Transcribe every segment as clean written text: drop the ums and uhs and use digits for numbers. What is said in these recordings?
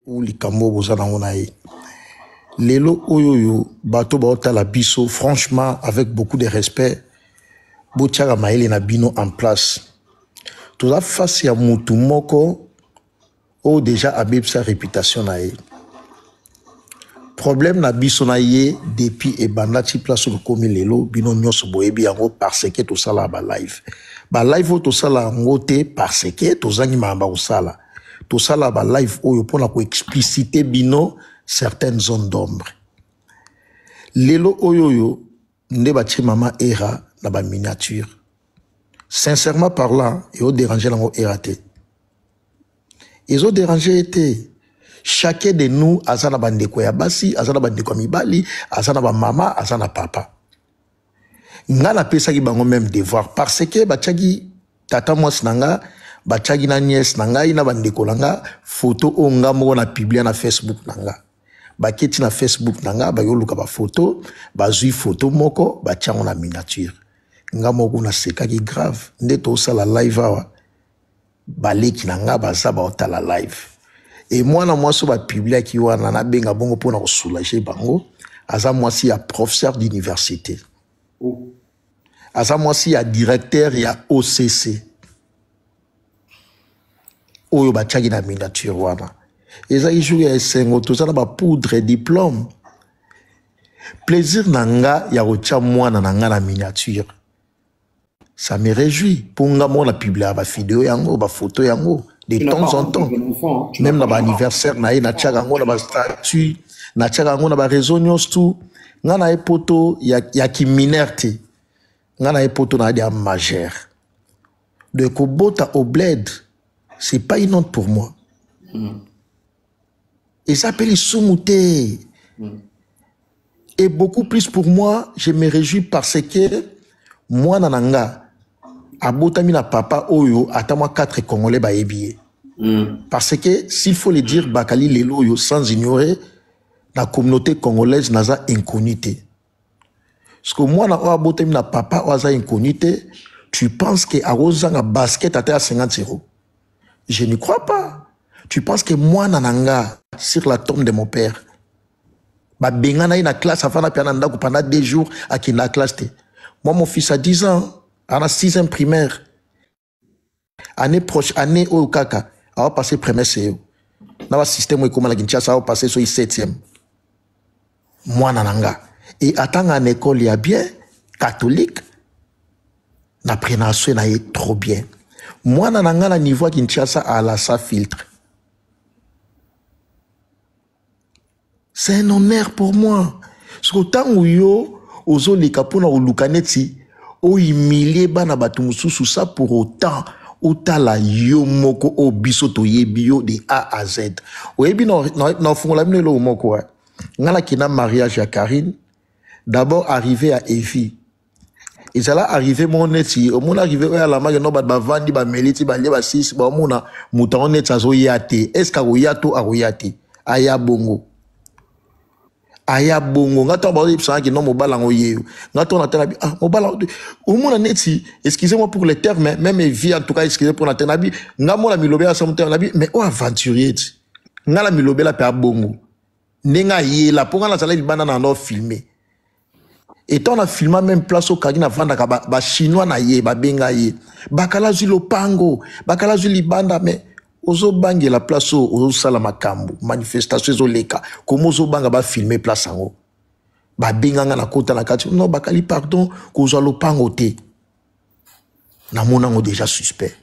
ou likambo bozana ngonaye. Lelo oyoyo bato baota la biso franchement avec beaucoup de respect botiaka maele na bino en place. Toza face ya mutu moko o déjà abeb sa réputation na ye. Problème na biso na ye depuis e bandati place ko komi lelo bino nyonso boyebi yango parce que to sala ba live. Ba live to sala ngote parce que to zangi mamba osala. To sala ba live oyo pona ko expliciter bino certaines zones d'ombre. Lelo oyoyo nde batie mama era na ba miniature. Sincèrement parlant, ils ont dérangé dans RAT. Ils ont dérangé été. Chacun de nous, azana bandeko ya basi, azana bandeko mibali, azana ba mama, azana papa. Ngana pesa ki bango même devoir parce que bachagi tata mwasi nanga, bachagi na nièce nanga, ina bandeko nanga, photo onga mo na publier na Facebook nanga. Baketi na Facebook nanga, ba yoluka ba photo, ba zui photo moko, ba tiango na miniature. Nga moko na seka ki grave nde to sala live awa baleki na nga baza ba otala live et moi na moi so ba publier ki wana na benga bongo pona ko soulager bango aza moi si ya professeur d'université aza moi si ya directeur ya OCC oyo ba tchaki na miniature wana eza ijou ya esengo to sala ba poudre diplôme plaisir na nga ya kotia mwana na nga na miniature. Ça me réjouit. Pour nga mo na publier ba vidéo yango, ba photo yango de temps en temps. Même na ba anniversaire na ye na tchaka ngo na ba statut, na tchaka ngo na ba réseau nyos tout. Nga na poto ya ki minerte. Nga na poto na dia majeur. De ko bota au bled, c'est pas une honte pour moi. Et ça s'appelle Soumouté. Et beaucoup plus pour moi, je me réjouis parce que moi nananga abotami na papa oyo atama 4 Congolais ba ebiye. Parce que s'il faut le dire bakali lelo oyo sans ignorer la communauté congolaise naza incognité. Parce que moi na abotami na papa oza incognité, tu penses que arozanga basket à 50 €. Je ne crois pas. Tu penses que moi nananga sur la tombe de mon père ba bengana ina classe afana piana ndako pendant 2 jours à qui na classe te. Moi, mon fils a 10 ans, en a 6e primaire. Année proche, année au kaka, a passé première CE. Dans le système où il a Kinshasa, a passé sur 7e. Moi, nananga. Et attends en école, il y a bien, catholique, n'a pris na trop bien. Moi, nananga, na niveau Kinshasa, à la sa filtre. C'est un honneur pour moi. Parce que tant où yo, ozo les kapona ou lukaneti o humilié bana batumususu ça pour autant otala yo moko o bisoto yebio de A à Z. Oyebi no fungola mnelo moko ngala kina mariage à Karine d'abord arrivé à Evi et ça là arrivé mon neti o mon arrivé à la magie no ba vandi ba meliti ba leba 6 ba mona muta net azo yate est-ce ka oyato a oyate aya bongo aya bongo ngato ba yipsa ki no mobala ngoye ngato na tena bi ah mobala o mona neti excusez-moi pour les termes même vie en tout cas excusez pour la tena bi ngamo la milobe ya samuter na bi mais o aventurier ngala milobe la pe bongo nenga ye la ponga na sala libana na no filmer et on a filmé même place au kagina vanda ka ba chinois na ye ba benga ye bakala zilo pango bakala zilo libanda mais ozo bangi la place ozo sala makambo manifestation zo leka comme ozo banga ba filmer place ango ba binganga na kota na kati non bakali pardon ko zo lo pango te na monango déjà suspect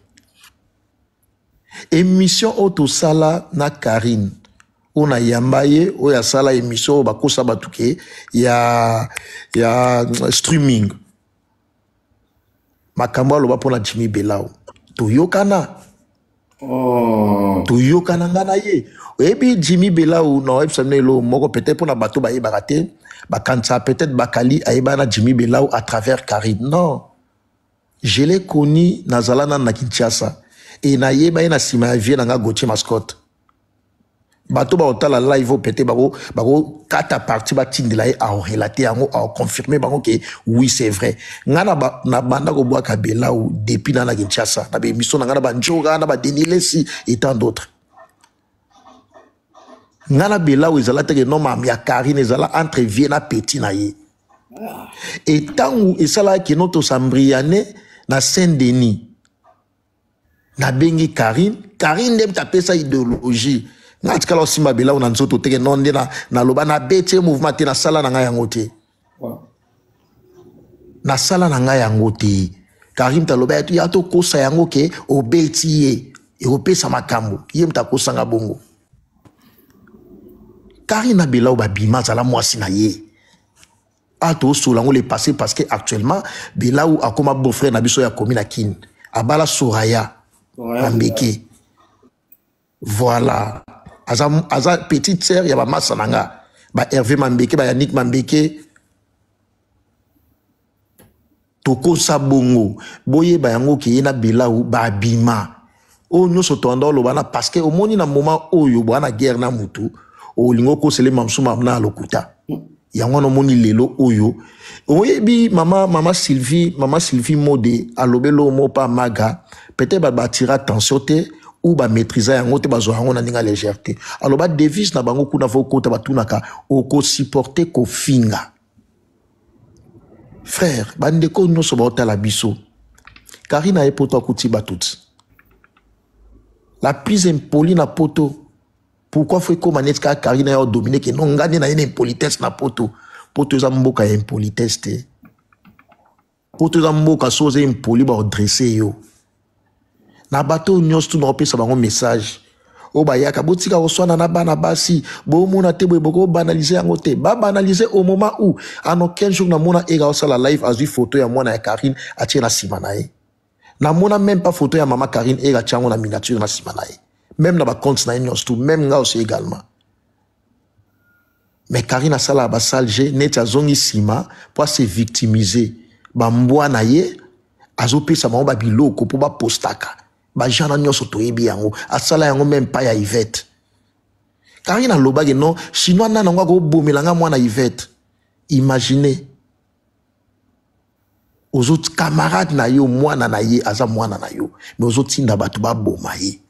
émission auto sala na Karine ona yambaye o ya sala émission ba kosa batuke ya streaming makambo lo ba pona Jimmy Belao to yokana to yokana ngana ye ebi Jimmy Belao no epsamnelo moko peut-être pour na bato ba yebakate ba kansa peut-être bakali ayebana Jimmy Belao à travers Karine non je l'ai connu nazalana na Kinshasa et na yeba na sima vie na nga Gauthier Mascotte bato ba otala live peut-être bako kata partie ba tindela e a relater yango a confirmer bango que oui c'est vrai ngana ba na banda ko bwa kabela ou depuis na Kinshasa na be mission ngana ba njoga na ba denilesi et tant d'autres ngana bela où ezala te non ma ya Karine ezala entre vieux na petit na ye. Et tant où ezala ki noto sambriane na Saint-Denis na bengi Karine dem taper sa idéologie. Na tikala osimba bela ou na nzoto te non de na loba na bete mouvement te na sala na nga yango te. Na sala na nga yango te. Karim taloba ya to kosa yango ke obeti ye. E opesa makambo. Ye mta kosa nga bongo. Karina bela ou ba bima zala mwasi na ye. Ato solango le passé parce que actuellement bela ou akoma beau-frère na biso ya komi na kin. Abala Soraya. Ambeke. Voilà. Aza petite sœur ya ba massa nanga. Ba Hervé Mambeke, ba Yannick Mambeke. Toko sabongo. Boye ba yango ki yena bela ou ba bima. O nyoso tondo lo bana parce que au moni na moment oyo bana guerre na mutu. O lingo ko sele mamsuma na lokuta. Yango no moni lelo oyo. Oye bi mama Sylvie mode alobelo mo pa maga. Peut-être ba batira attention te ou ba maîtriser yango te bazo yango na ninga légèreté. Alors ba devise na bango kuna fo kota batunaka o ko supporter ko finga. Frère, bandeko nyoso ba otala biso. Karina e poto akuti batut. La plus impolie na poto. Pourquoi faut que Manetka Karina a dominé que non gagné na une impolitesse na poto. Poto za mboka impolitesse te. Poto za mboka soze impoli ba dresser yo. Na bato nyos tu na opesa bango message. O ba yaka botika oswana na bana basi bo mona te bo boko banaliser yango te. Ba banaliser au moment où en aucun jour na mona ega osala live azui photo ya mwana ya Karine atie na simana ye. Na mona même pas photo ya maman Karine ega tiango na miniature na simana ye. Même dans ma compte na nyos tout même nga aussi également. Mais Karine a sala ba salje net azongi sima pour se victimiser. Ba mbwana ye azopesa bango ba biloko pour ba postaka. Ba jana nyos to yebi yango asala yango même pas ya Yvette. Karine a lobage non chinois na ngwa ko bomelanga mwana Yvette. Imaginez aux autres camarades na yo mwana na ye aza mwana na yo mais aux autres tinda batu ba boma ye.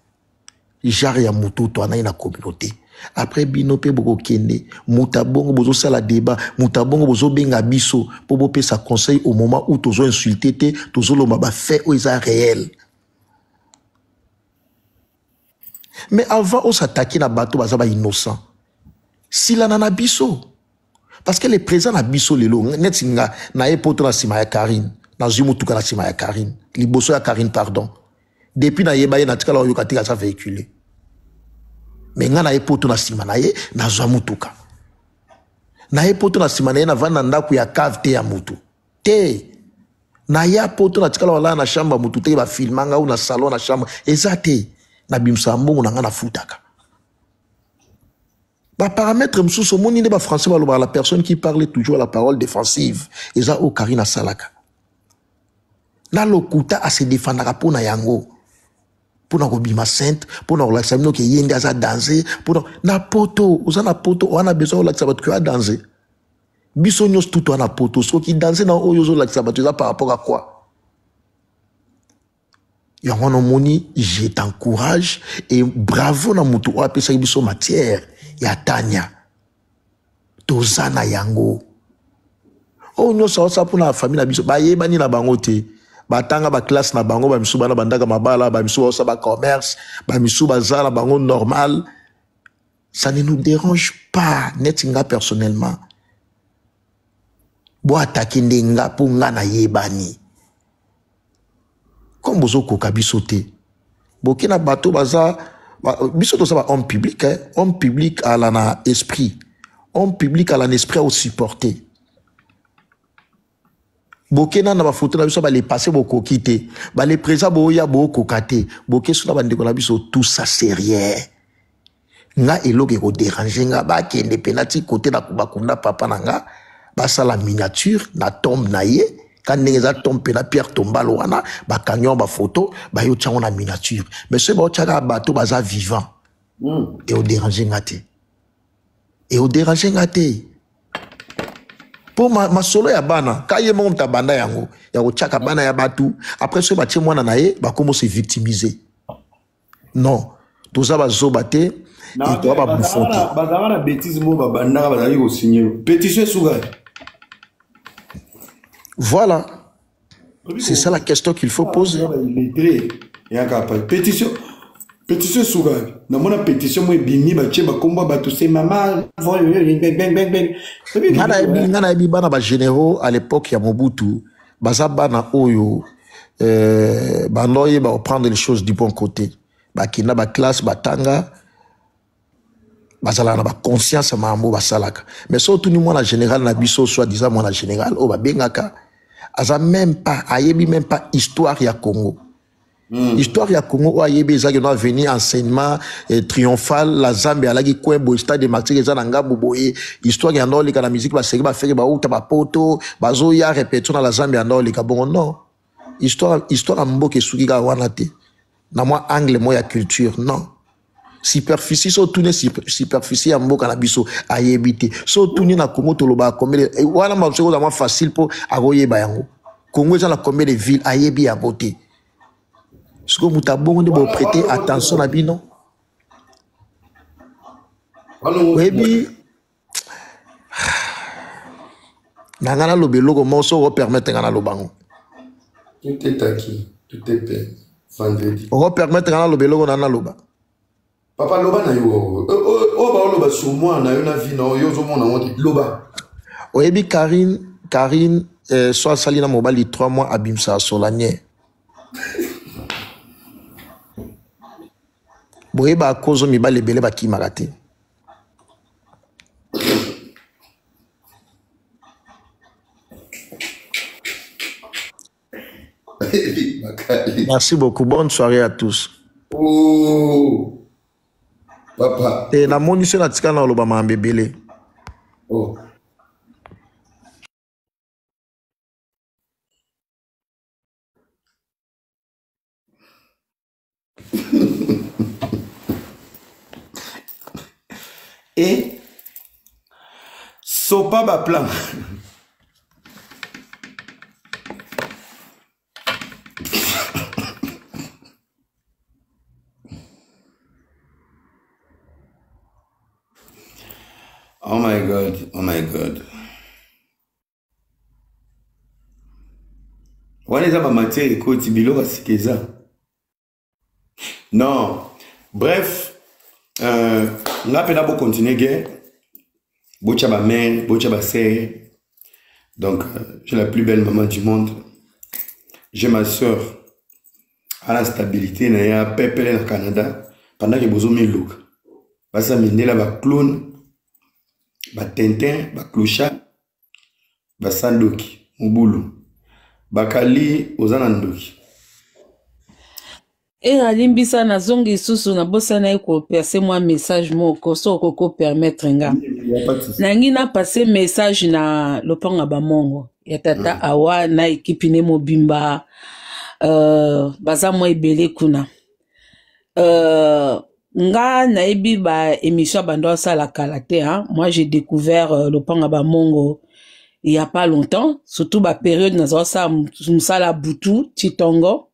Jari ya mutu to na ina communauté. Après binope boko kende, mutabongo bozo sala débat, mutabongo bozo benga biso pour bope sa conseil au moment où tozo insulté te, tozo loma ba fait ou isa réel. Mais avant on s'attaquer na bateau baza ba innocent. Si la nana biso. Parce que les présents na biso lelo, net nga na epoto na sima ya Karine, na zumutuka na sima ya Karine, liboso ya Karine pardon. Depuis na yeba ye na tikala oyo katika sa véhiculé. Mais nga na epoto na sima na ye na zwa mutuka. Na epoto na sima na ye na vanda ndaku ya cave te ya mutu. Te. Na ya poto na tikala wala na chamba mutu te ba filmanga ou na salon na chambre. Eza te. Na bimsa mbongo na nga na futaka. Ba paramètre msuso moni ne ba français ba la personne qui parle toujours la parole défensive. Eza o Karina salaka. Na lokuta a se défendra pona yango. Pour na bima sainte, pour na relaxer mino ke yende aza danser, pour na poto, oza na poto, on a besoin relaxer bat que a danser. Biso nyos tout na poto, so ki danser na oyo zo relaxer bat par rapport à quoi? Yango no moni, je t'encourage et bravo na mutu o apesa biso matière ya tanya. Tozana yango. O nyos sa pour na famille na biso, ba yebani na bango te. Batanga ba classe na bango ba misu bana bandaka mabala ba misu osa ba commerce ba misu bazala bango normal, ça ne nous dérange pas netinga personnellement bo attaquer ndenga pour nga na yebani comme bozo koka biso te bokina bato baza biso to ça ba homme public homme public à la esprit homme public à la esprit au supporter. Bokena na ba photo na biso ba les passer boko kité ba les présents boya boko kate boké suna ba ndeko na biso tout ça c'est rien nga eloge ko déranger nga ba kende penalty côté na kubakunda papa nanga ba sala miniature na tombe na ye quand neza tombe na pierre tombalo wana ba kanyon ba photo ba yo tchango na miniature mais ce ba tchaka bato baza vivant et au déranger ngate pour ma solo ya bana kaye mon ta banda yango ya ko tchaka bana ya batu après ce batie mwana na ye ba comment se victimiser non tout ça ba zobate et toi, bouffonté. Bazara bêtise, moi, babanda, bazali au signer. Pétition Souga. Voilà. C'est ça la question qu'il faut poser. Pétition. Pétition Souga. Dans mon pétition, moi, bimi, baché, bakomba, batoussé, maman, Ngana ebi bana ba généraux à l'époque ya Mobutu, bazabana oyo bandoye ba prendre les choses du bon côté. Ba kina ba classe batanga bazala na ba conscience mambo basalaka. Mais surtout ni mwana général na biso soit disant mwana général o ba bengaka aza même pas ayebi même pas histoire ya Congo. Histoire ya Congo ayebi ezaki na venir enseignement triomphal la Zambie alaki kwebo stade de Martyrs eza na ngambo boye histoire ya ndolika na musique ba seki ba feki ba uta ba poto bazo ya répéter na la Zambie ndolika bongo non histoire mboke suki ka wana te na moi angle mo ya culture non superficie so tourner superficie ya mboka na biso ayebi te so tourner na Congo toloba combien wana ma c'est vraiment facile pour akoyeba yango Congo eza na combien de villes ayebi yango te. Ce que vous avez de prêter attention à bino. Oui, bien. Nangana lobelo comment ça va permettre ngana lobango. Tout est acquis, tout est fait. Vendredi. On va permettre ngana lobelo ngana loba. Papa loba na yo. Ba loba sur moi na yo na vie na yo zo mona moti loba. Oui, bien Karine soit salina mobali 3 mois abimsa solanier. Boye ba kozo mibale belé ba ki marate. Merci beaucoup. Bonne soirée à tous. Oh, papa. Et na moni se na tika na loba ma mbebele. Oh. Et sopa ba plan. Oh my God, oh my God. Wana ba matière ekoti biloko sikeza. Non. Bref, nga pena bo continuer guerre. Bocha ba mère, bocha ba sœur. Donc j'ai la plus belle maman du monde. J'ai ma sœur à la stabilité na ya pepele na Canada pendant que bozo mi look. Basa mindela ba clown, ba tintin, ba clochard, ba sandoki, mubulu. Bakali ozana ndoki. Et alimbisa na zongi susu na bosa na eko percer moi message moko so koko permettre nga. Nangi na passer message na loponga ba mongo. Ya tata awa na ekipi ne mobimba baza mo ebele kuna. Nga na ebi ba émission bando sala kalaté hein. Moi j'ai découvert loponga ba mongo il y a pas longtemps, surtout ba période na ça musala butu Chitongo.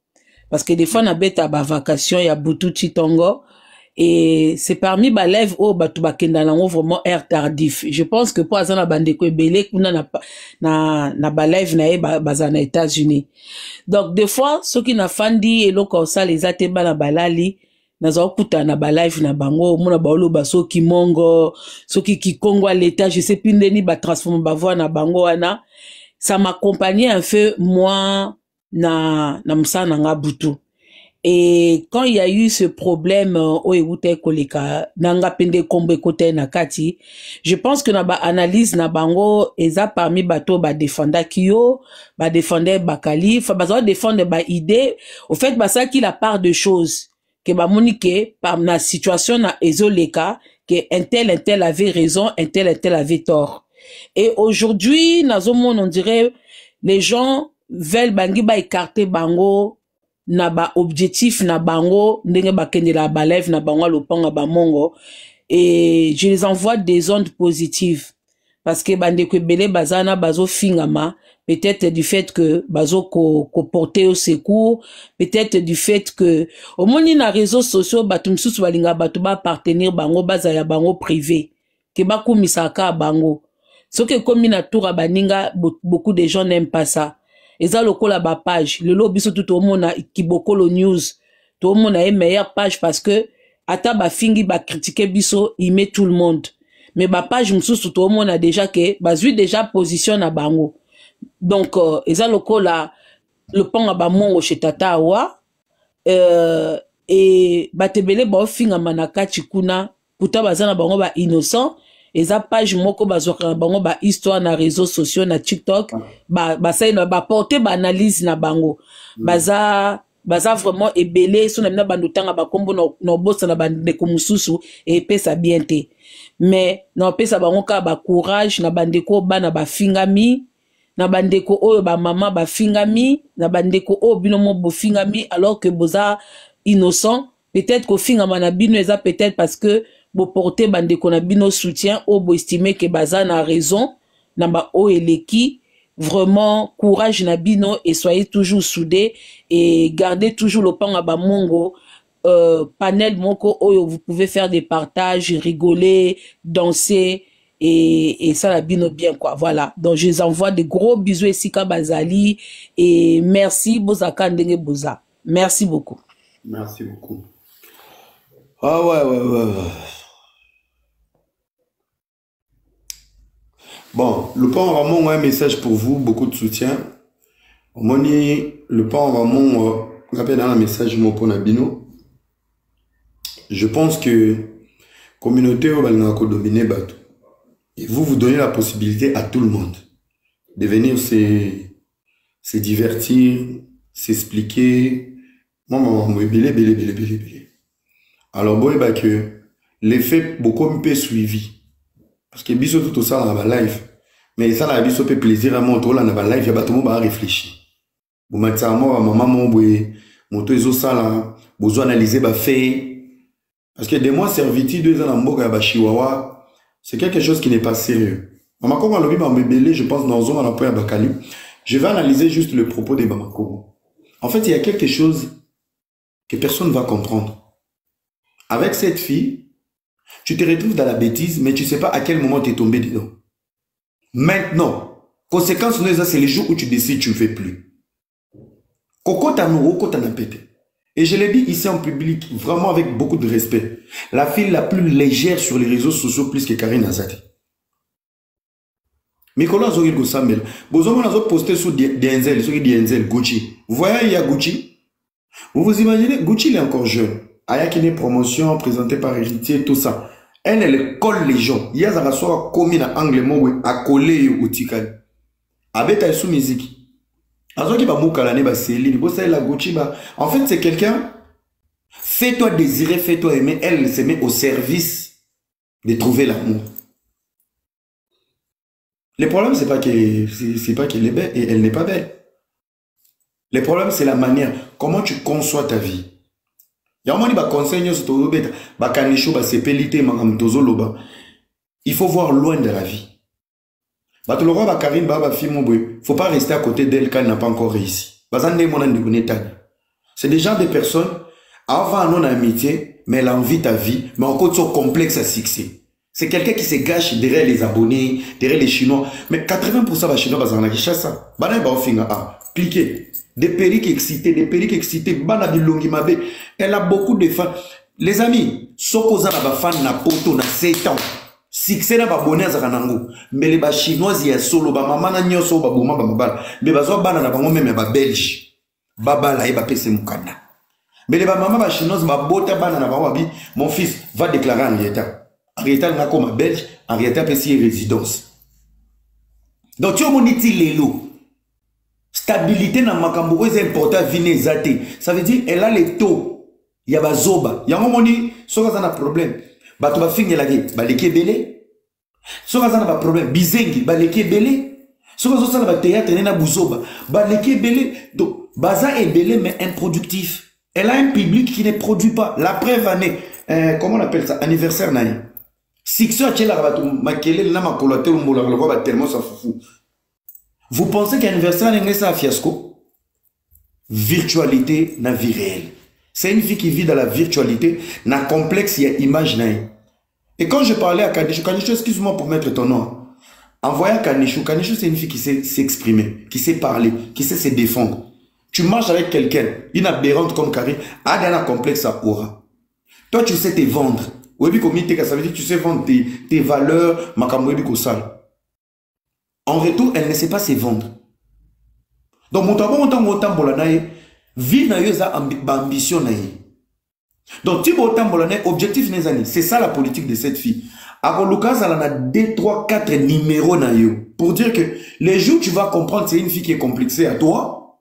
Parce que des fois, on a bêta ba vacation, il y a Boutou Chitongo. Et c'est parmi ba lève au batu bakenda nango vraiment air tardif. Je pense que pour azana bandeko ebele kuna na ba lève na e bazana États-Unis. Donc des fois, ceux qui na fandi eloko ça les ateba na balali nazo kuta na ba live na bango mona baolo baso ki mongo soki ki Congo à l'état je sais plus ndeni ba transformer ba voix na bango wana ça m'accompagnait un peu moi na msana nga butu. Et quand il y a eu ce problème au Ewute koleka nanga pende kombe kote na kati, je pense que na ba analyse na bango eza parmi bato ba défenda kio ba défendre bakali fa ba défendre ba idée au fait ba ça qui la part de choses que ba monique par na situation na ezoleka que un tel avait raison un tel avait tort. Et aujourd'hui nazo mon on dirait les gens veulent bangi ba écarter bango na ba objectif na bango ndenge ba kendela ba lève na bango lopanga ba mongo et je les envoie des ondes positives parce que bandeko ebele bazana bazo fingama, peut-être du fait que bazo ko porter au secours, peut-être du fait que au moins na réseaux sociaux batu msusu balinga batu ba appartenir bango baza ya bango privé ke bakumisaka bango. Ce que comme na tour baninga, beaucoup de gens n'aiment pas ça. Eza lokola ba page, le lobi biso tout au monde Kibokolo news, tout le monde a une meilleure page parce que ata ba fingi ba critiquer biso, il met tout le monde. Mais ba page msusu tout le monde a déjà que bazui déjà position na bango. Donc eza lokola le pont ba mongo chez Tata Awa et batebele ba finga manaka chikuna puta bazana bango ba innocent. Eza page moko bazoka bango ba histoire na réseaux sociaux na TikTok ba ça ba porter ba analyse na bango baza vraiment ebelé so na mina bandutanga ba kombo no bossa na bandeko mususu et pesa bien te mais na pesa bango ka ba courage na bandeko bana ba fingami na bandeko oyo ba mama ba fingami na bandeko o bino mo bo fingami alors que boza innocent peut-être ko fingama na bino eza peut-être parce que bo porter bandeko na bino soutien ou bo estimer que baza na raison na ba o eleki vraiment courage na bino et soyez toujours soudés et gardez toujours le pan à ba mongo panel moko oyo vous pouvez faire des partages, rigoler, danser et ça la bino bien quoi. Voilà. Donc je vous envoie de gros bisous Esika Bazali et merci Bozaka Ndenge Boza. Merci beaucoup. Merci beaucoup. Ah ouais. Bon, le pan vraiment un message pour vous, beaucoup de soutien. Moni, le pan vraiment rappelle un message mon pour Nabino. Je pense que communauté va dominer bateau. Et vous donnez la possibilité à tout le monde de venir se divertir, s'expliquer. Moi, belé. Alors bon, bah que l'effet beaucoup me peut suivi. Parce que biso tout ça dans la live, mais ça la biso peut plaisir à mon tour là dans la live, il y a tout le monde à réfléchir. Vous mettez à moi maman mon boy, mon tour ça là, vous analyser ba fait. Parce que des mois servitude 2 ans en mboka ba chihuahua, c'est quelque chose qui n'est pas sérieux. Maman comme on va me je pense dans zone à la point Bakali. Je vais analyser juste le propos de Bamako. En fait, il y a quelque chose que personne ne va comprendre. Avec cette fille, tu te retrouves dans la bêtise, mais tu ne sais pas à quel moment tu es tombé dedans. Maintenant, conséquence, c'est le jour où tu décides, tu ne fais plus. Coco t'en pété. Et je l'ai dit ici en public, vraiment avec beaucoup de respect. La fille la plus légère sur les réseaux sociaux, plus que Karine Azadi. Mikola Zogil Gossamel. Bozomo n'a posté sur Dienzel, sur Dienzel, Gucci. Vous voyez, il y a Gucci. Vous vous imaginez, Gucci, il est encore jeune. Ayakine promotion présentée par Héritier, tout ça. Elle colle les gens. Il y a un soir commis dans angle mot à coller au tikal. Avec ta sous musique. En qui va moukalane ba Céline, bossa la Gucci ba. En fait, c'est quelqu'un. Fais-toi désirer, fais-toi aimer. Elle se met au service de trouver l'amour. Le problème c'est pas qu'elle est belle et elle n'est pas belle. Le problème c'est la manière. Comment tu conçois ta vie. Il faut voir loin de la vie. Il ne faut pas rester à côté d'elle quand elle n'a pas encore réussi. C'est déjà des personnes, avant non amitié, mais elle a envie de ta vie, mais encore son complexe à succès. C'est quelqu'un qui se gâche derrière les abonnés, derrière les Chinois. Mais 80% des Chinois, ils ont ça. Cliquez. Des perruques excitées, elle a beaucoup de fans. Les amis, Sokoza na ba fan na poto na 7 ans. Succès na ba bonheur za kanango. Mais les ba chinois ya solo ba mama na nyoso ba boma ba mabala. Mais bazo bana na bango même ba belge. Babala e ba pese mukanda. Mais les ba mama ba chinois ba bota bana na bango bi mon fils va déclarer en Rieta. En Rieta na comme belge, en Rieta pese résidence. Donc tu moniti lelo. Stabilité dans makambo est important vine zate. Ça veut dire elle a les taux. Il y a bazoba. Il y a un moment où ça a un problème. Bato ba finir la guerre. Baleke belé. Ça a un problème. Bizengi baleke belé. Ça a un théâtre na buzoba. Baleke belé. Donc baza est belé mais improductif. Elle a un public qui ne produit pas. La preuve année. Comment on appelle ça? Anniversaire naï. Succès à Tchela Rabatou, Makele, Lama Kolaté, ou Moula, tellement ça fout. Vous pensez qu'un anniversaire n'est pas un fiasco? Virtualité na vie réelle. C'est une fille qui vit dans la virtualité, na complexe, il y a image na. Et quand je parlais à Kanichou, excuse-moi pour mettre ton nom. Envoyé à Kanichou, c'est une fille qui sait s'exprimer, qui sait parler, qui sait se défendre. Tu marches avec quelqu'un, une aberrante comme Karine, a un complexe à aura. Toi, tu sais te vendre. Ça veut dire que tu sais vendre tes valeurs, en retour, elle ne sait pas se vendre. Donc, mon vie n'a ambition. Donc, tu as objectif, c'est ça la politique de cette fille. Alors, Lucas, elle en a 2, 3, 4 numéros pour dire que les jours tu vas comprendre c'est une fille qui est complexée à toi,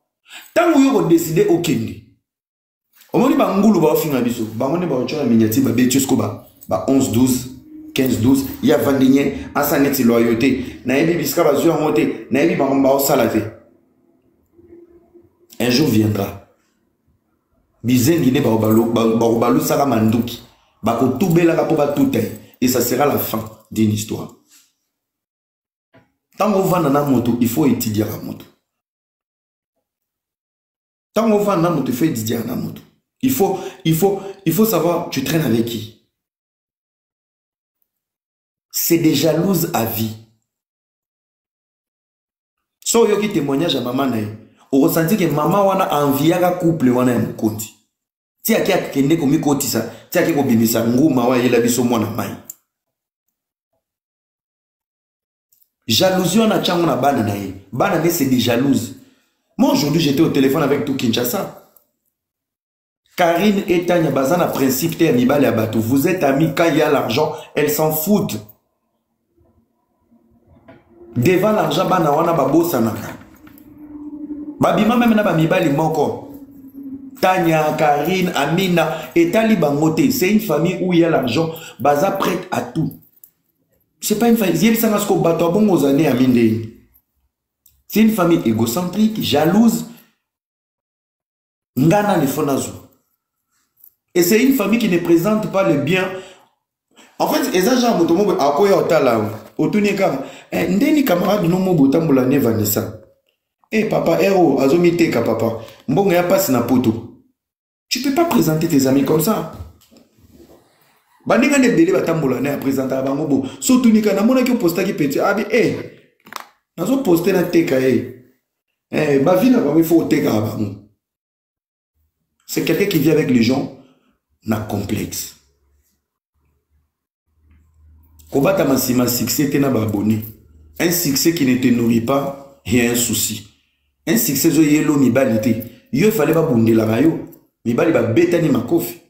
tant que tu as décidé, ok. Au moment où tu as fait un biseau, tu as 11, 12, 15, 12, il y a 20 derniers, à sa nette loyauté, un jour viendra. Et ça sera la fin d'une histoire. Tant qu'on va dans la moto, il faut étudier la moto. Tant qu'on va dans la moto, il faut étudier la moto. Il faut savoir, tu traînes avec qui. C'est des jalouses à vie. So yo qui témoignage à maman naï, on ressentit que maman wana envie à couple wana mkonti. Ti akia kende komi koti sa, ti akia ko bimisa nguma wa yela biso mwana mai. Jalousie on a tchang na bana naï. Bana ne c'est des jalouses. Moi aujourd'hui j'étais au téléphone avec tout Kinshasa. Karine et Tanya Bazana principe te amibale abatou. Vous êtes amis quand il y a l'argent, elles s'en foutent. Devant l'argent, bana wana babo sanaka. Babima même na bamibali moko. Tanya, Karine, Amina et Tali Bangote. C'est une famille où il y a l'argent. Baza prête à tout. C'est pas une famille. C'est une famille égocentrique, jalouse. Ngana le fonazo. Et c'est une famille qui ne présente pas le bien. En fait, les agents motomo akoya otala otuni kama ndeni camarade no mo botambola ne Vanessa. Eh papa héros azomite ka papa. Mbongo ya passe na poto. Tu peux pas présenter tes amis comme ça. Bandinga ne bele batambola ne présenter bango bo. So tunika na mona ki posta ki petit abi nazo poster na teka ba vie na ba il faut teka bango. C'est quelqu'un qui vit avec les gens na complexe. Kobata masima succès te na ba abonné. Un succès qui ne te nourrit pas, il y a un souci. Un succès zo yelo mibalité. Yo fallait ba bundela rayo. Mibali ba betani makofi.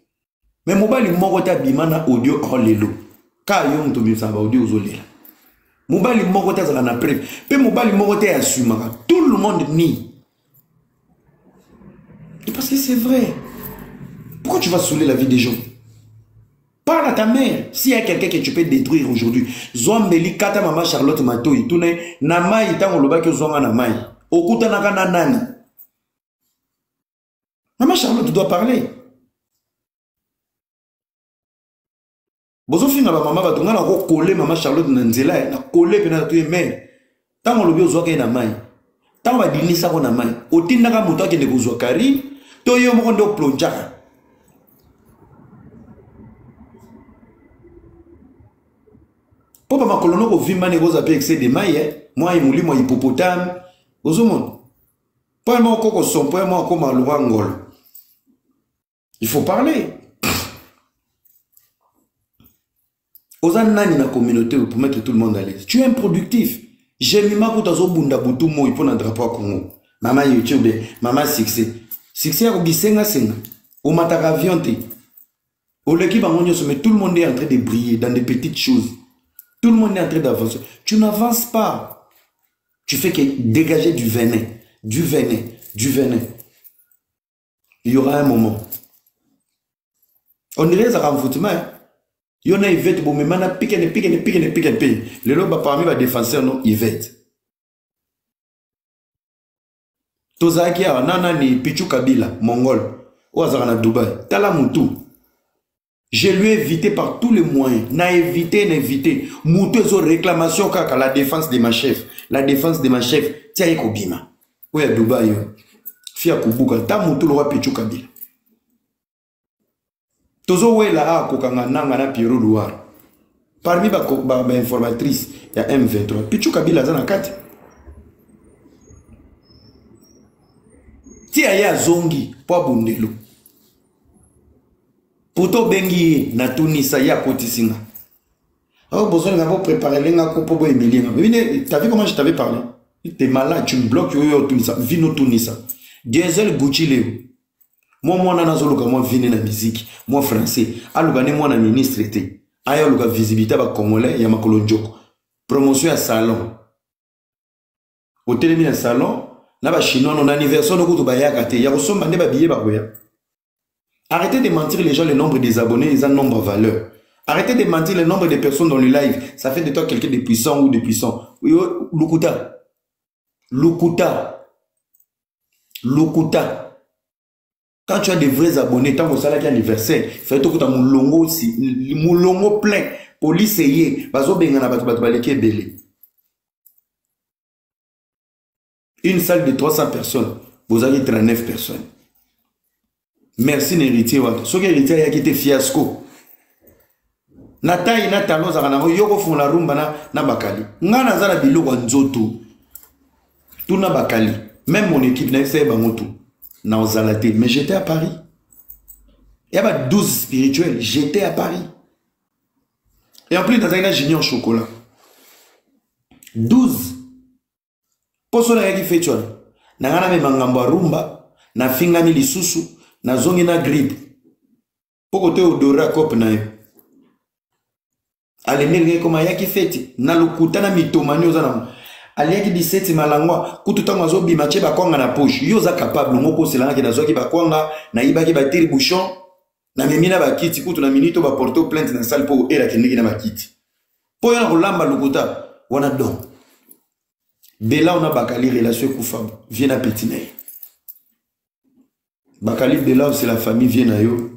Mais mobali moko ta bimana audio en lelo. Ka yo mto bisa ba audio ozolela. Mobali moko ta zala na preuve. Pe mobali moko ta assumera. Tout le monde nie. Parce que c'est vrai. Pourquoi tu vas saouler la vie des gens? Parle à ta mère. S'il y a quelqu'un que tu peux détruire aujourd'hui, Zombeli kata mama Charlotte Matoi, tourne namai tango loba ke zonga namai. Okuta nakana nani. Maman Charlotte doit parler. Bozo finga ba mama batunga na ko coller maman Charlotte na nzela na coller pe na tuye mère. Tango lobi ozwa ke namai. Tango ba dinisa ko namai. Otinda ka muto ke ndeko zwa Karine, to yo moko ndo plonjaka. Papa ma colono ko vimba ne goza pe excès de maille, moi imuli moi hippopotame, ozomon. Pas moi koko son, pas moi comme aluwa ngol. Il faut parler. Ozan nani na communauté pour mettre tout le monde à l'aise. Tu es improductif. J'aime ma kota zo bunda butu moi pour un drapeau Congo. Maman YouTube, maman succès. Succès au bisenga senga. Au mataka avion. Au l'équipe mais tout le monde est en train de briller dans des petites choses. Tout le monde est en train d'avancer. Tu n'avances pas. Tu fais que dégager du venin. Du venin. Du venin. Il y aura un moment. On dirait ça renfoutement. Il y en a Yvette, bon, mais maintenant, pique. Le lot parmi les défenseurs, non, Yvette. Tozaki a nana ni Pichu Kabila, Mongol. Ou azara na Dubaï. Tala Moutou. Je lui ai évité par tous les moyens. N'a évité. Moutezo réclamation kaka la défense de ma chef. La défense de ma chef. Tia yeko bima. Oya Dubaï yo. Fia kubuka. Ta moutou lwa Pichu Kabila. Tozo we la a kokanga nanga na Pierrot Louar. Parmi ba informatrice, il y a M23. Pichu Kabila zana kati. Tia ya zongi po bundelo. Poto bengi na Tunisa ya kotisinga. Oh, besoin d'avoir préparé l'enga coupe pour Emilien. Mais t'as vu comment je t'avais parlé? T'es malade, tu me bloques yo Tunisa, vino Tunisa. Diesel Gucci Léo. Moi na zoloka moi vini na musique, moi français. Alugane moi na ministre été. Aya luga visibilité ba congolais ya makolo njoko. Promotion à salon. Hôtel mi na salon, na ba chinois non anniversaire no kutu ba ya kate. Ya kosomba ne ba billet ba koya. Arrêtez de mentir les gens le nombre des abonnés, ils ont un nombre de valeur. Arrêtez de mentir le nombre de personnes dans le live. Ça fait de toi quelqu'un de puissant ou de puissant. Lukuta. Quand tu as des vrais abonnés, tant que ça là qui anniversaire, fais tout que tu as mon longo aussi, mon longo plein. Police y bazo bengana batu baleke belé. Une salle de 300 personnes, vous avez 39 personnes. Merci n'héritier wat. Ce qui héritier a quitté fiasco. Nata ina talon zakana yoko fon la rumba na bakali. Ngana zala biloko nzoto. Tout na bakali. Même mon équipe n'a fait bangoto. Na ozalate. Mais j'étais à Paris. Il y avait 12 spirituels. J'étais à Paris. Et en plus, dans un junior chocolat. 12. Pour cela, il y a qui fait tu vois. Nangana me mangambo rumba. Na fingami lisusu. Na zongi na grippe. Poko te odora kop na yo. Ale nenge koma yaki feti. Na lukuta na mitomani ozana. Ale yaki 17 malangwa. Kututa mazo bimache bakwanga na poche. Yo za capable. Ngoko selanga ki na zoki bakwanga. Na ibaki batiri bouchon. Na memina bakiti. Kutu na minito ba porto plainte na salle po era kenegi na bakiti. Po yana kolamba lukuta. Wana don. Bela on a bakali relation koufab. Viens à Pétinay. Bakali Bela, c'est la famille Viennayo.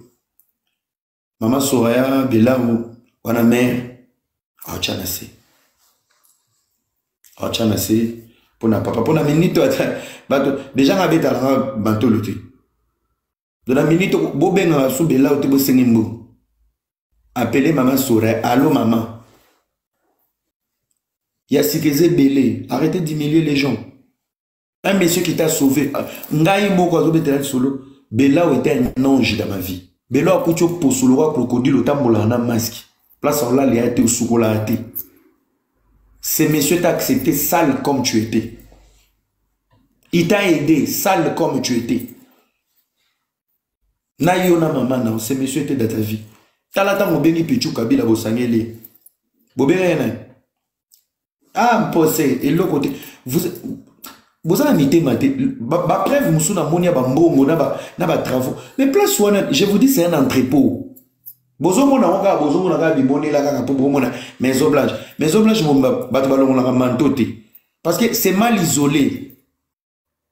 Maman Soraya, Bela, wana mère. Achanase. Pour na papa. Pour na minute, déjà, on avait un bateau le truc. De la minute, Bobenga sous Bela, ou te bo sengimbo. Appelez maman Soraya. Allô, maman. Yasikeze Belé. Arrêtez d'humilier les gens. Un monsieur qui t'a sauvé. Ngaï moko azo betel solo. Bela était un ange dans ma vie. Bela a couché pour solo roi crocodile au tambola na masque. Place en là il a été au soukola. Ce monsieur t'a accepté sale comme tu étais. Il t'a aidé sale comme tu étais. Na yona maman na ce monsieur était dans ta vie. Talata mo bengi Pichu Kabila bosangele. Bobena. Ah posé et l'autre côté vous avez mis maté, preuve musu na monia ba mbongo na ba travaux. Mais place wana, je vous dis c'est un entrepôt. Bozo mona onga bozo mona ka bimoni la ka pour mona maison blanche. Maison blanche mo bato balongo la mantoté. Parce que c'est mal isolé.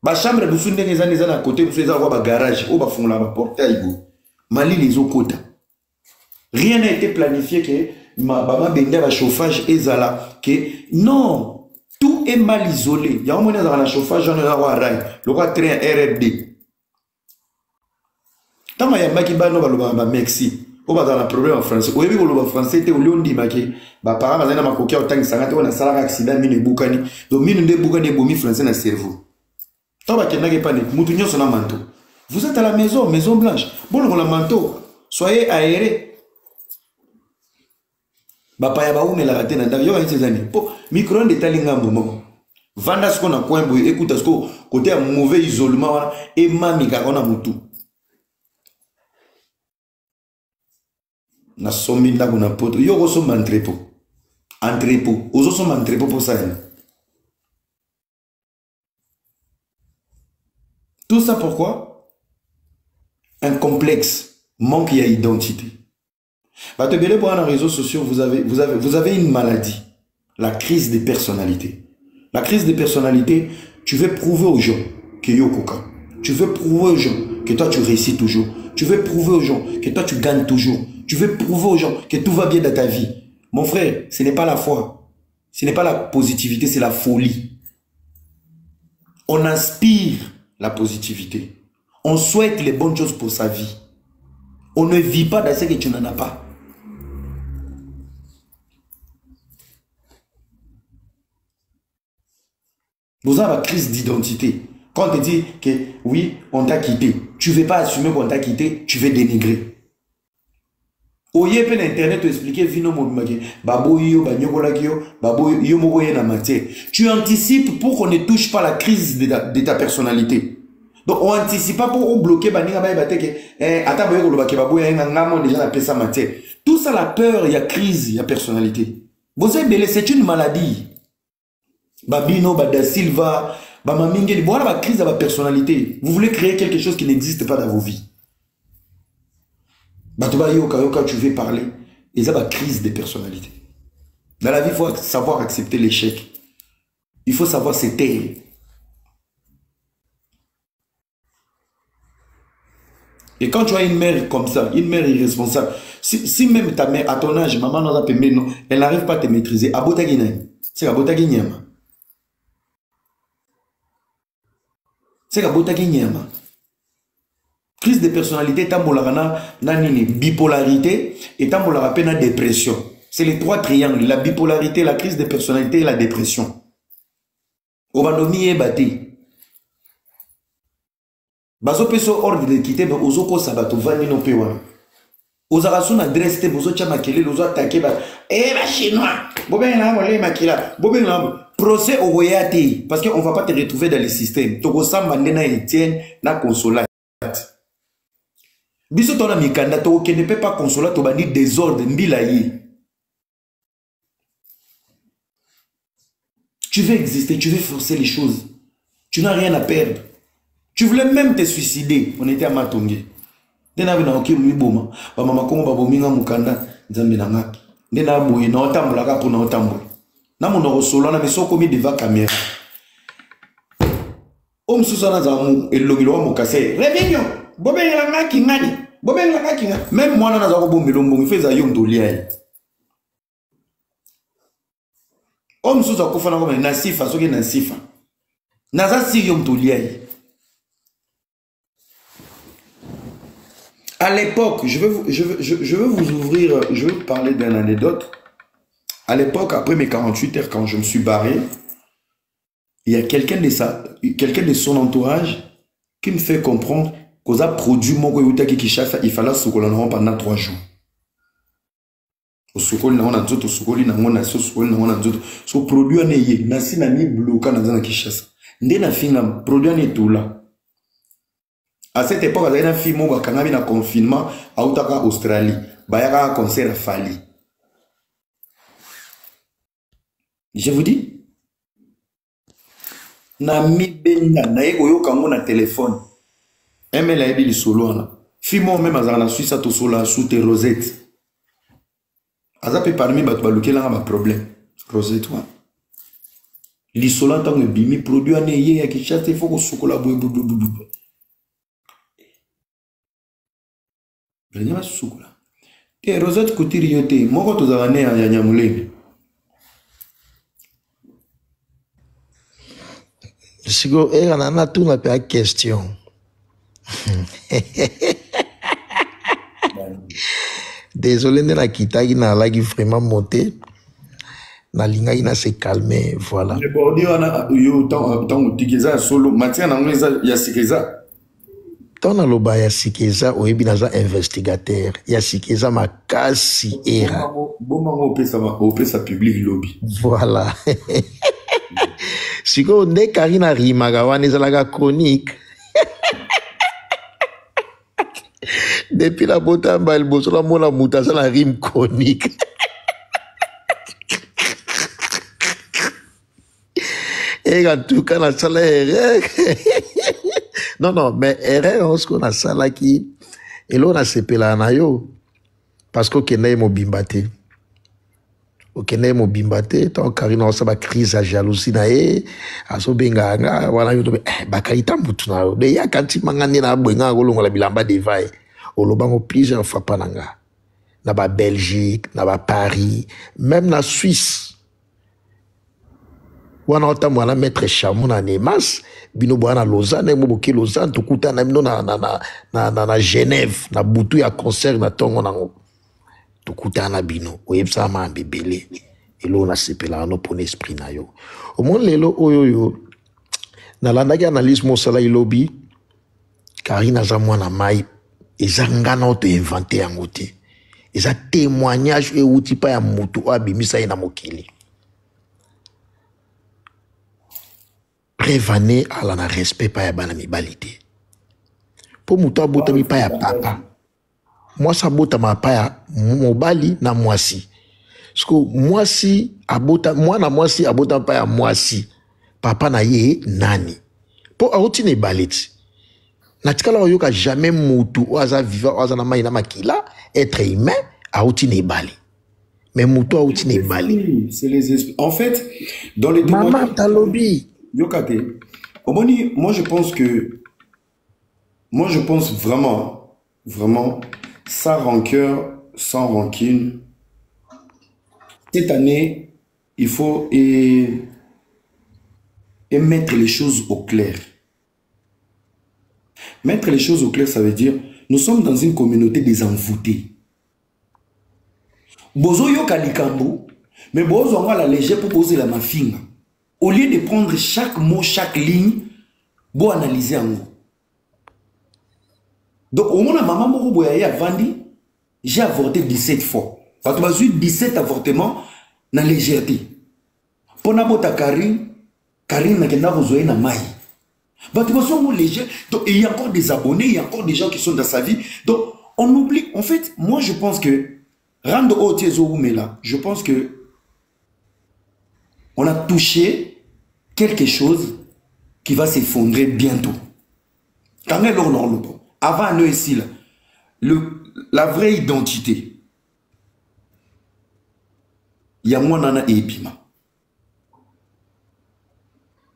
Ba chambre musu ndenge za na côté musu za ba garage ou ba fongola ba portail go. Mali les okota. Rien n'a été planifié que ma benda ba chauffage ezala que non. Tout est mal isolé. Il y a un moment dans le chauffage, on a un rail. Le roi train RRD. Tant qu'il y a un qui va au Mexique, on va dans le problème en français. Au début, le français était au lieu de dire que mes parents avaient un coquille au temps que ça a été un accident, mine boukani. Donc, mine de boukani, boumi français dans le cerveau. Tant qu'il n'y a pas de moutonnier sur un manteau. Vous êtes à la maison, maison blanche. Bon, le manteau, soyez aéré. Bapa ya baoume la raté na yo a ces années. Po micro-ondes est allé ngambo mo. Vanda ce qu'on a coin boy écoute ce qu'on côté un mauvais isolement et mami ka on a mutu. Na sombi ndako na poto yo ko somba entrepôt. Entrepôt, ozo somba entrepôt pour ça. Tout ça pourquoi? Un complexe, manque d'identité. Bah, te belé pour un réseau social, vous avez une maladie, la crise des personnalités. La crise des personnalités, tu veux prouver aux gens que yo koka. Tu veux prouver aux gens que toi tu réussis toujours. Tu veux prouver aux gens que toi tu gagnes toujours. Tu veux prouver aux gens que tout va bien dans ta vie. Mon frère, ce n'est pas la foi. Ce n'est pas la positivité, c'est la folie. On inspire la positivité. On souhaite les bonnes choses pour sa vie. On ne vit pas dans ce que tu n'en as pas. Vous avez la crise d'identité. Quand on te dit que oui, on t'a quitté, tu ne veux pas assumer qu'on t'a quitté, tu veux dénigrer. Oye pe l'internet te expliquer vino mobimaki babo yo banyokolakio babo yo mokoye na matière. Tu anticipes pour qu'on ne touche pas la crise de ta personnalité. Donc on anticipe pas pour bloquer baninga ba bateke ata boye ko lobaki babo ya ngamo déjà na pesa matière. Tout ça la peur, il y a crise, il y a personnalité. Vous êtes belé, c'est une maladie. Babino, Bada Silva, Bamamingeli, voilà la crise de la personnalité. Vous voulez créer quelque chose qui n'existe pas dans vos vies. Batuba Yoka, tu veux parler. Et ça, la crise des personnalités. Dans la vie, il faut savoir accepter l'échec. Il faut savoir se taire. Et quand tu as une mère comme ça, une mère irresponsable, si même ta mère, à ton âge, maman n'a pas non, elle n'arrive pas à te maîtriser, c'est Abotagi Nyama. C'est Abotagi Nyama. Crise de personnalité, bipolarité et la dépression. C'est les trois triangles, la bipolarité, la crise de personnalité et la dépression. Obanomi est battu. Bazo peso ordre de quitter, mais ozoko sabato vani no pewa. Ozarasu na dresse te bozo chama kele, ozo attaquer ba. Ba chinois. Boben la mole makila. Boben la procès au royauté parce que on va pas te retrouver dans le système. Toko samba ndena Etienne na consolate. Biso tona mikanda to ne peut pas consoler to bani désordre mbila yi. Tu veux exister, tu veux forcer les choses. Tu n'as rien à perdre. Tu voulais même te suicider. On était à Matongé. Dena vina oki miboma. Ba mama kongo ba bominga mukanda nzambe na ngaki. Dena boye na otambola ka pona otambola. Na mona rosolo na meso komi devant caméra. Om susana za mu elogilo wa mukase. Revenyo. Bobenga ngaki ngani. Bobenga ngaki ngani. Même mwana na za ko bombelo mbongi feza yo ndolia. Om susa ko fana ko na sifa soki na sifa. Naza si yo ndolia. À l'époque, je veux vous ouvrir, je veux vous parler d'une anecdote. À l'époque, après mes 48 heures, quand je me suis barré, il y a quelqu'un de son entourage qui me fait comprendre qu'on a produit mon goyouta qui chasse, il fallait se coller pendant 3 jours. Au sukoli na wana nzoto, sukoli na wana so sukoli na wana nzoto. So produit ane nasi na mi bloqué na zana Kinshasa. Nde na fina produit ane tout là. À cette époque, il y a un film où il y a un confinement à Australie. Il y a un concert à Fali. Je vous dis, Nami Benda, Naego Kango na téléphone. ML a dit solo. Film même à la Suisse à Tosola, sous tes rosettes. Azape parmi Batbalouké, là, un problème. Rosette, toi. L'isolant, tant que bimi, produit un ayé, qui chasse, il faut qu'on se collabore. Et Rosette Koutiri yote, moko tozalane ya Nyamulenge. Sigo, on a tout la question. Désolé, na kitagi na lagi vraiment monté. Na linga ina se calmer, voilà. Je bordi wana yo tant utikeza solo, matia na ngeza ya sikeza. Tona loba ya sikeza oyebi naza investigateur ya sikeza makasi era bon opesa public lobby voilà siko nde Karina rimaka wana ezalaka chronique depuis la botamba liboso la mona muta za la rime chronique et en tout cas la salaire non, mais erreur, ce qu'on a ça là qui, et là on a sepela na yo, parce qu'au Kenya mo bimbate, au Kenya mo bimbate, tant Karina on sa ba crise à jalousie na aso benga nga, wana yo to bakalita mutu na yo, de ya kanti mangani na bwenga golongo la bilamba devai, olobango plusieurs fois pananga, na ba Belgique, na ba Paris, même na Suisse. Wana otamwana maître Chamon na Nemas, bino bwana Lausanne, moboki Lausanne, tukuta na bino na Genève, na butu ya concert na tongo nango. Tukuta na bino, oyebsa ma mbebele. Elo na sepela no pon esprit na yo. Au moins lelo oyoyo, na landaki analyse mosala ilobi, Karina za mwana mai, eza ngana oto inventer yango te. Eza témoignage e uti pa ya mutu o abimisa ye na mokili. Prévané ala na respect pa ya bana mibali te. Po mutu abota mi pa ya papa. Mwasi abota ma pa ya mobali na mwasi. Sko mwasi abota, mwana mwasi abota pa ya mwasi. Papa na ye nani. Po auti ne baliti. Na tikala oyoka jamais mutu oaza viva oaza na mai na makila être humain auti ne bali. Mais mutu auti ne bali. C'est les esprits. En fait, dans les Maman talobi. Yokate. Omoni, moi je pense vraiment, sans rancœur, sans rancune. Cette année, il faut mettre les choses au clair. Mettre les choses au clair, ça veut dire, nous sommes dans une communauté des envoûtés. Bozo yoka likambo, mais bozo on va la léger pour poser la mafinga. Au lieu de prendre chaque mot, chaque ligne, pour analyser en gros. Donc, au moment où maman moko boyaye a vendu, j'ai avorté 17 fois. Parce que j'ai eu 17 avortements dans la légèreté. Pour n'abota Karine n'a qu'à besoin na maille. Donc, il y a encore des abonnés, il y a encore des gens qui sont dans sa vie. Donc, on oublie. En fait, moi, je pense que, rendre au Tiezo là, je pense que on a touché quelque chose qui va s'effondrer bientôt. Quand elle est avant nous ici, la vraie identité, il y a moi nana et Epima.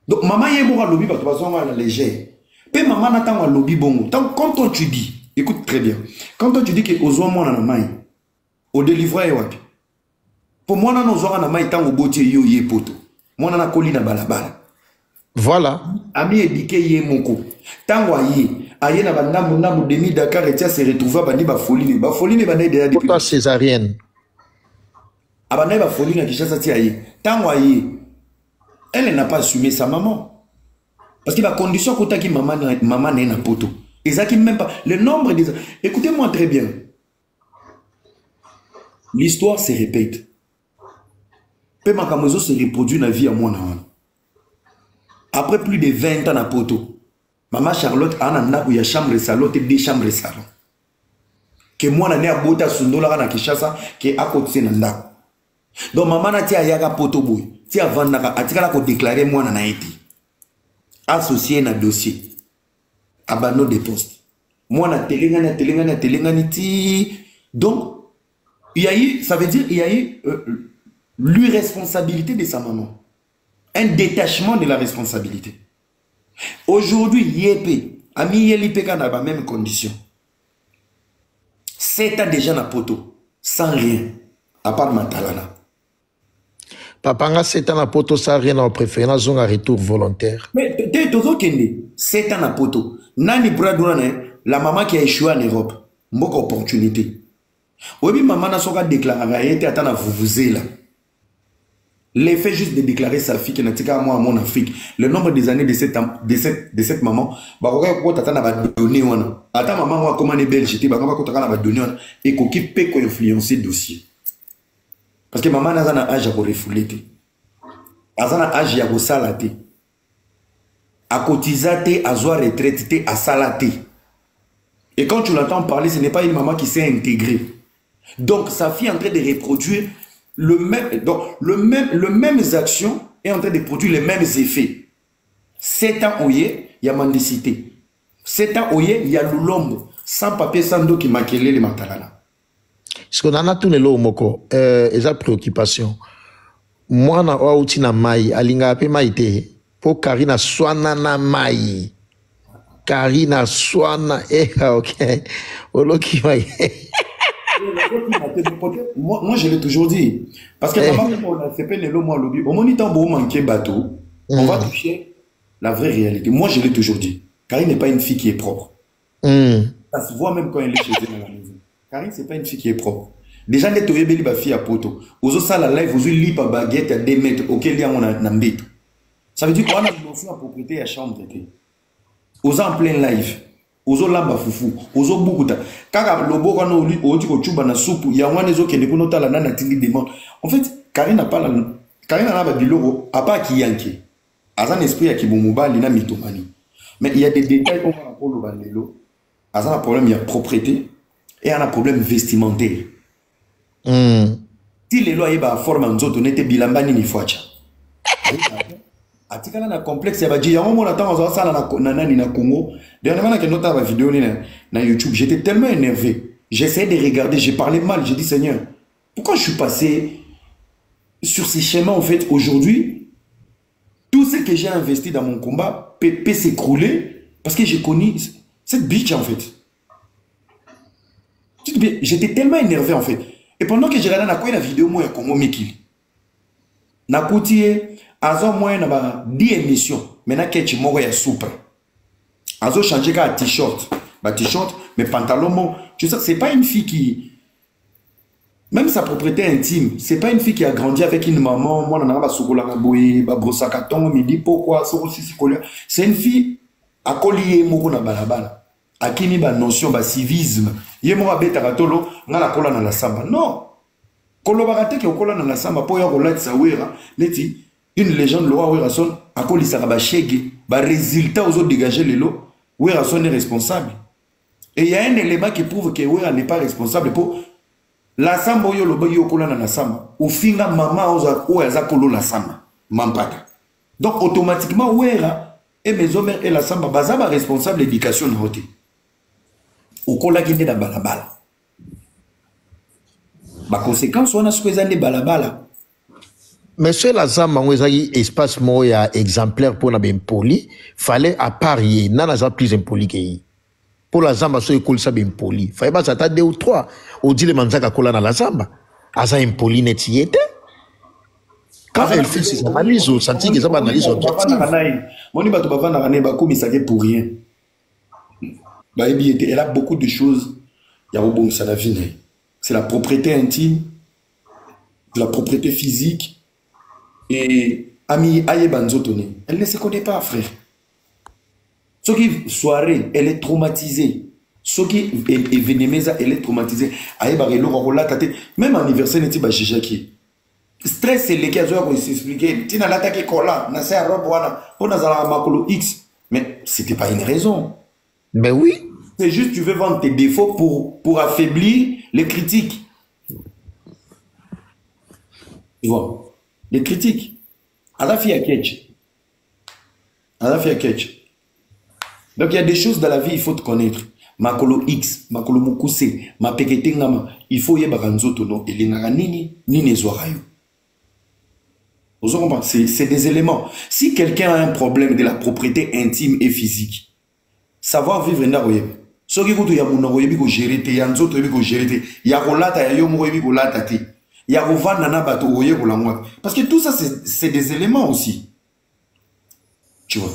Donc, maman y est bon à lobby parce que on va la légère. Mais maman n'attend à lobby bon. Quand toi tu dis, écoute très bien, quand toi tu dis que aux hommes moi nana main, au délivré wapi. Pour moi nana aux hommes nana main tant au botier yo yé poto. Moi nana koli na balabala. Voilà. Ami édiqué yé moko. Tant wa yé. Aye na bandamu namu demi Dakar et tia se retrouva bandi ba folie. Ba folie ne bande déjà depuis. Pourquoi césarienne? Abana ba folie na Kishasa tia yé. Tant wa yé. Elle n'a pas assumé sa maman. Parce que la condition que tu as maman n'est pas poto. Et ça qui même pas. Le nombre des... Écoutez-moi très bien. L'histoire se répète. Peu Makamozo se reproduit dans la vie à moi. Après plus de 20 ans à poto, maman Charlotte a une chambre et salon et 2 chambres et salon. Que moi, je suis à Bota Sundola na Kishasa, qui est à côté de Nanda. Donc maman na tia yaga poto boy. Tia vandaka atikala ko déclarer moi na été associé na dossier abandon de poste. Moi na telengani ti. Donc il y a eu, ça veut dire il y a eu l'irresponsabilité de sa maman. Un détachement de la responsabilité. Aujourd'hui Yépe ami Yelipeka na ba même condition. 7 ans déjà na poto sans rien à part Matalana. Papa nga 7 ans à poto ça rien en préférant zone à retour volontaire. Mais tu toujours kende 7 ans à poto. Nani bradouane la maman qui a échoué en Europe. Mbok opportunité. Obi maman na soka déclarer était attendre vous là. L'effet juste de déclarer sa fille qui n'a tika moi à mon Afrique. Le nombre des années de cette maman, bah ko tata ba donner wana. Ata maman wa comment est belge, ba ko tata ba donner wana et ko qui peut ko influencer dossier. Parce que maman n'a pas âge à refouler. Elle n'a âge à salater. À cotiser, à avoir retraite, à salater. Et quand tu l'entends parler, ce n'est pas une maman qui s'est intégrée. Donc sa fille est en train de reproduire le même actions est en train de produire les mêmes effets. 7 ans où il y a mendicité. 7 ans où il y a l'ulombo. Sans papier, sans dos qui maquillait les matalana. Ce qu'on a tout le moko, esa préoccupation. Moi na outi na mai, alinga pe maite, po Karina swana na mai. Karina swana, ok. Oloki mai. Moi, je l'ai toujours dit. Parce que maman, on a fait le moi lobby. Au moment où on manquait bateau, on va toucher la vraie réalité. Moi, je l'ai toujours dit. Karine n'est pas une fille qui est propre. Ça se voit même quand elle est chez elle dans la maison. Karine, c'est pas une fille qui est propre. Déjà, net oye beli ba fille à poto. Ozo ça la live, ozo lit pa baguette à 2 mètres. Auquel lien on a n'ambite. Ça veut dire qu'on a une notion à propriété à chambre. Ozo en plein live. Ozo lamba fufu. Ozo bukuta. Kaka lobo quand on lit, ozo ko chuba na soupe. Il y a un des autres qui ne connaît pas la nana tindi demande. En fait, Karine n'a pas la. Karine n'a pas biloko. A pas qui yanke. A un esprit à qui boumuba lina mitomani. Mais il y a des détails qu'on va pour le bandelo. A un problème, il y a propriété et un problème vestimentaire. Si les lois sont forme en zone, on était bilambani ni foacha. Atikala na complexe ya baji. Yango mona tango za sala na nani na Congo. Dernièrement que nota la vidéo na YouTube, j'étais tellement énervé. J'essayais de regarder, j'ai parlé mal, j'ai dit Seigneur, pourquoi je suis passé sur ces schémas en fait aujourd'hui? Tout ce que j'ai investi dans mon combat peut s'écrouler parce que j'ai connu cette bitch en fait. J'étais tellement énervé en fait. Et pendant que j'ai regardé la vidéo, moi, Congo Mikili. Na koutié, azo moi, na 10 émissions. Maintenant, que moi, ya soupe. Azo changé qu'à t-shirt. Bah, t-shirt, mais pantalon, tu sais, c'est pas une fille qui. Même sa propriété intime, c'est pas une fille qui a grandi avec une maman. Moi, on a pas soukola boye, ba brossa carton, midi, pourquoi, c'est une fille à collier, moko na balabala. Akini ba notion ba civisme yemo ba beta katolo ngala kola na la samba non kolo barate ke kola na la samba po ya kola tsawera neti une légende loi wera son akoli saka ba shege ba résultat aux autres dégager les lots wera son est responsable et il y a un élément qui prouve que wera n'est pas responsable pour la samba yo loba yo kola na la samba au finga mama o ya zakolo la samba mampata donc automatiquement wera et mes hommes et la samba baza ba responsable éducation na hote okola kinde na balabala. Ba conséquence on a ce que zande balabala. Mais sur la zamba on ezaki espace moya exemplaire pour na ben poli, fallait à parier nana za plus impoli que yi. Pour la zamba so ekol sa ben poli. Fallait pas s'attendre 2 ou 3. On dit le manzaka kola na la zamba. Asa impoli net yete. Quand elle fait ses analyses, on sentit que ça va analyse objective. Moni bato bavana rane ba komisake pour rien. Elle a beaucoup de choses. Il y a bon, ça la vie. C'est la propriété intime, la propriété physique. Et Ami Ayebanzotone, elle ne se connaît pas, frère. Ce qui soirée, elle est traumatisée. Ce qui est vénémesa, elle est traumatisée. Même anniversaire, n'est-il pas chichaki. Stress, c'est les cas où il s'expliquait. Tina l'attaque cola, n'a pas robe, on a makolo X. Mais c'était pas une raison. Mais oui. C'est juste tu veux vendre tes défauts pour affaiblir les critiques. Tu vois, les critiques. À la fille à catch. À la fille à catch. Donc il y a des choses dans la vie, il faut te connaître. Makolo X, Makolo Mukuse, ma Peketengama, il faut y avoir tono et les nini zorayo. Vous comprenez? C'est des éléments. Si quelqu'un a un problème de la propriété intime et physique, savoir vivre n'a rien. Ce qui est ya ko gérer te, ya nzoto yebi ko gérer te, ya ko lata ya yo mo yebi ko lata te, ya ko vanda na bato oye ko langwa. Parce que tout ça c'est des éléments aussi. Tu vois.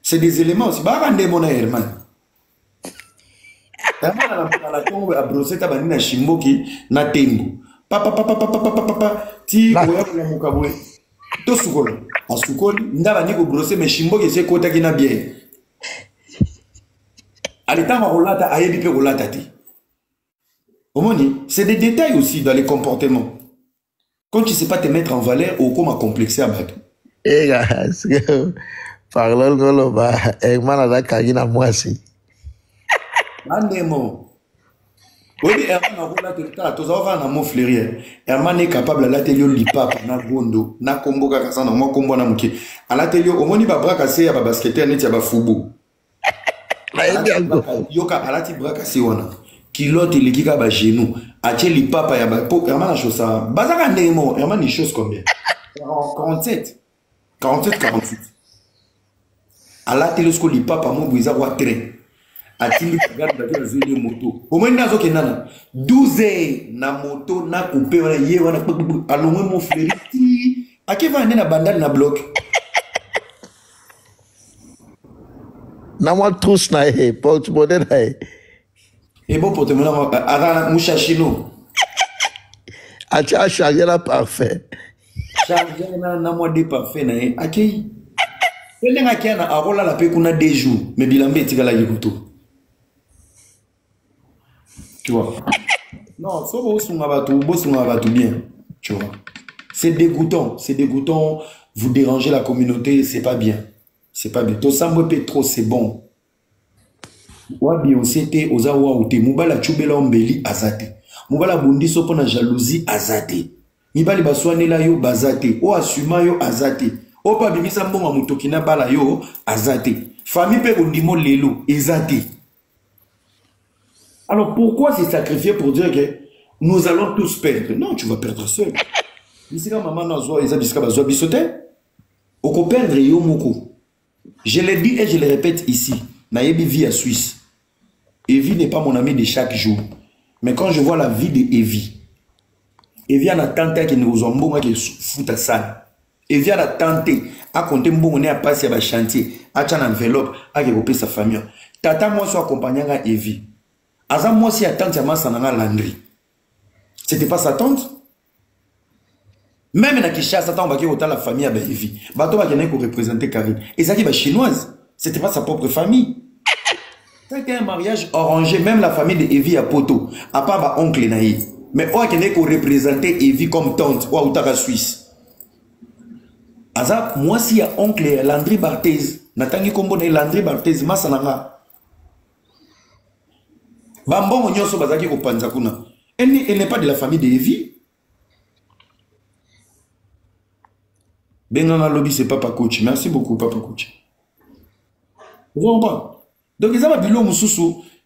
C'est des éléments aussi. Ba rande mona Herman. Herman na la tombe a brosser ta banina shimboki na tengo. Papa ti oya ko mukabwe. To sukolo. Asukoli ndaba ni ko brosser mais shimboki c'est kota ki na bien. C'est des détails aussi dans les comportements. Quand tu ne sais pas te mettre en valeur ou comment complexer à battre. Eh gars, parlons de l'oba, et moi kagina moi si. Andemo. Oui, Herman est capable à l'atelier lipapa na gondo na kombo kaka sana moi kombo na muke. À l'atelier omoni ba bras cassé ya ba basketteur net ya ba fubu. Yoka alati braka siwana kilote likika ba genou ache li papa ya ba po Herman a chose ça bazaka ndemo Herman ni chose combien 47 48 alati losko li papa mo buiza wa train atindi kagana bato na zeli moto omoni nazo kenana 12 heures na moto na coupé wana ye wana alongwe mon frère akeva na bandali na bloc na moi tous na e porte modèle na e et bon pour te mener à moucha chino a chargé la parfait chargé na moi des parfait na e akei ele ngakiana arola la pe kuna 2 jours mais bilambe etikala yikuto tu vois non faut bosunga batu bien tu vois c'est dégoûtant vous dérangez la communauté c'est pas bien to sambo petro c'est bon wa biosete ozawa ute mubala chubela ombeli azate mubala bundiso pona jalousie azate mibali baswanela yo bazate o asuma yo azate o pa bimisa mbongo mutoki na bala yo azate famille pe ondimo lelo ezate. Alors pourquoi se sacrifier pour dire que nous allons tous perdre? Non, tu vas perdre seul. Bisika maman nazo eza bisika bazo bisote oko perdre yo moko. Je l'ai dit et je le répète ici. Nayebi vie à Suisse. Evie n'est pas mon ami de chaque jour. Mais quand je vois la vie de Evie a la tante qui nous ont qui fout à ça. Evie a la tante à compter mbongo ne a passé à chantier, à une enveloppe, à développer sa famille. Tata moi soit accompagnant à Evie. Aza moi si attente à ma sananga Landry. C'était pas sa tante? Même na Kinshasa, tant que autant la famille à Evie. Bato va gagner pour représenter Karine. Et ça qui va chinoise. C'était pas sa propre famille. C'était un mariage arrangé, même la famille de Evie à Poto. À part ma oncle naï. Mais on a gagné pour représenter Evie comme tante ou à Suisse. Aza, moi si y a oncle Landry Barthez. Natangi kombo na Landry Barthez, masananga. Bambon onyoso bazaki ko panza kuna. Elle n'est pas de la famille de Evie. Benganga lobby c'est Papa Coach. Merci beaucoup Papa Coach. Vous comprenez? Donc ils ont bilo mususu,